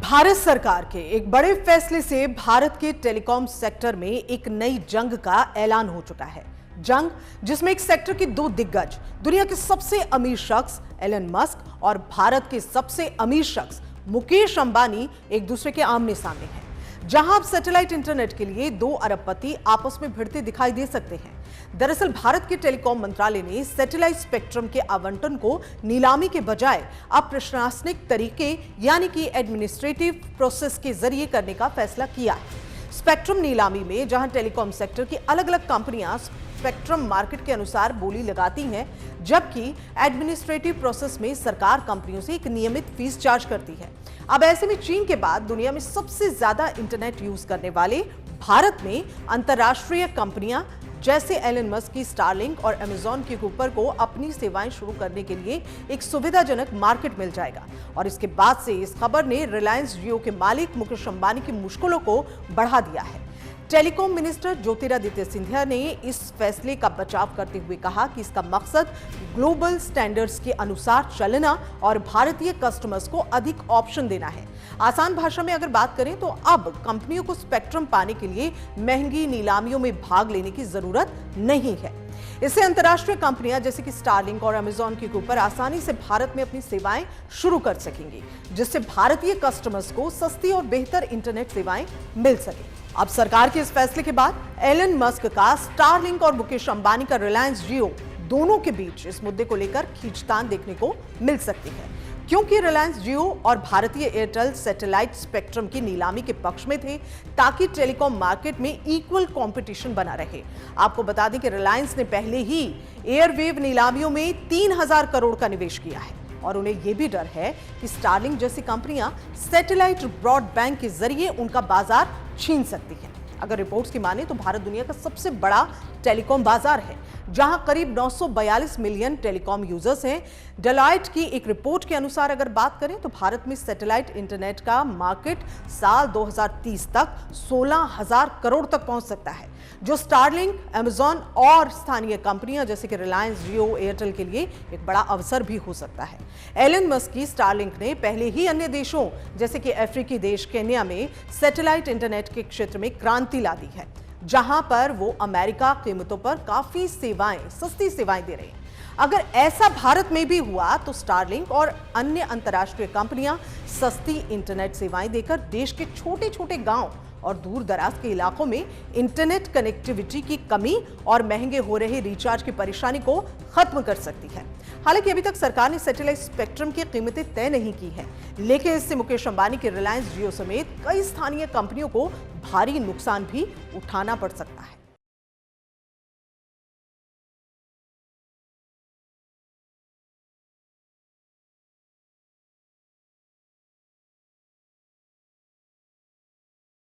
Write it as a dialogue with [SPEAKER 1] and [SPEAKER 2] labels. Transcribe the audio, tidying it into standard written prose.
[SPEAKER 1] भारत सरकार के एक बड़े फैसले से भारत के टेलीकॉम सेक्टर में एक नई जंग का ऐलान हो चुका है। जंग जिसमें एक सेक्टर के दो दिग्गज, दुनिया के सबसे अमीर शख्स एलन मस्क और भारत के सबसे अमीर शख्स मुकेश अंबानी एक दूसरे के आमने सामने हैं। जहां अब सैटेलाइट इंटरनेट के लिए 2 अरबपति आपस में भिड़ते दिखाई दे सकते हैं। दरअसल भारत के टेलीकॉम मंत्रालय ने सैटेलाइट स्पेक्ट्रम के आवंटन को नीलामी के बजाय अब प्रशासनिक तरीके यानी कि एडमिनिस्ट्रेटिव प्रोसेस के जरिए करने का फैसला किया है। स्पेक्ट्रम नीलामी में जहां टेलीकॉम सेक्टर की अलग अलग कंपनियां स्पेक्ट्रम मार्केट के अनुसार बोली लगाती हैं, जबकि एडमिनिस्ट्रेटिव प्रोसेस में सरकार कंपनियों से एक नियमित फीस चार्ज करती है। अब ऐसे में चीन के बाद दुनिया में सबसे ज्यादा इंटरनेट यूज करने वाले भारत में अंतरराष्ट्रीय कंपनियां जैसे एलन मस्क की स्टारलिंक और अमेजॉन के कुकर को अपनी सेवाएं शुरू करने के लिए एक सुविधाजनक मार्केट मिल जाएगा। और इसके बाद से इस खबर ने रिलायंस जियो के मालिक मुकेश अंबानी की मुश्किलों को बढ़ा दिया है। टेलीकॉम मिनिस्टर ज्योतिरादित्य सिंधिया ने इस फैसले का बचाव करते हुए कहा कि इसका मकसद ग्लोबल स्टैंडर्ड्स के अनुसार चलना और भारतीय कस्टमर्स को अधिक ऑप्शन देना है। आसान भाषा में अगर बात करें तो अब कंपनियों को स्पेक्ट्रम पाने के लिए महंगी नीलामियों में भाग लेने की जरूरत नहीं है। इससे अंतर्राष्ट्रीय कंपनियां जैसे कि स्टारलिंक और अमेजॉन के ऊपर आसानी से भारत में अपनी सेवाएं शुरू कर सकेंगी, जिससे भारतीय कस्टमर्स को सस्ती और बेहतर इंटरनेट सेवाएं मिल सके। अब सरकार के इस फैसले के बाद एलन मस्क का स्टारलिंक और मुकेश अंबानी का रिलायंस जियो दोनों के बीच इस मुद्दे को लेकर खींचतान देखने को मिल सकती है, क्योंकि रिलायंस जियो और भारतीय एयरटेल सैटेलाइट स्पेक्ट्रम की नीलामी के पक्ष में थे ताकि टेलीकॉम मार्केट में इक्वल कंपटीशन बना रहे। आपको बता दें कि रिलायंस ने पहले ही एयरवेव नीलामियों में 3000 करोड़ का निवेश किया है और उन्हें यह भी डर है कि स्टारलिंक जैसी कंपनियां सैटेलाइट ब्रॉडबैंड के जरिए उनका बाजार छीन सकती हैं। अगर रिपोर्ट्स की माने तो भारत दुनिया का सबसे बड़ा टेलीकॉम बाजार है, जहां करीब 942 मिलियन टेलीकॉम यूजर्स हैं। डेलॉयट की एक रिपोर्ट के अनुसार अगर बात करें तो भारत में सैटेलाइट इंटरनेट का मार्केट साल 2030 तक 16,000 करोड़ तक पहुंच सकता है, जो स्टारलिंक, अमेजॉन और स्थानीय कंपनियां जैसे कि रिलायंस जियो, एयरटेल के लिए एक बड़ा अवसर भी हो सकता है। एलन मस्क की स्टारलिंक ने पहले ही अन्य देशों जैसे कि अफ्रीकी देश केन्या में सैटेलाइट इंटरनेट के क्षेत्र में क्रांति ला दी है, जहां पर वो अमेरिका कीमतों पर काफी सस्ती सेवाएं दे रहे हैं। अगर ऐसा भारत में भी हुआ तो स्टारलिंक और अन्य अंतर्राष्ट्रीय कंपनियां सस्ती इंटरनेट सेवाएं देकर देश के छोटे छोटे गांव और दूर दराज के इलाकों में इंटरनेट कनेक्टिविटी की कमी और महंगे हो रहे रिचार्ज की परेशानी को खत्म कर सकती है। हालांकि अभी तक सरकार ने सैटेलाइट स्पेक्ट्रम की कीमतें तय नहीं की हैं, लेकिन इससे मुकेश अंबानी के रिलायंस जियो समेत कई स्थानीय कंपनियों को भारी नुकसान भी उठाना पड़ सकता है।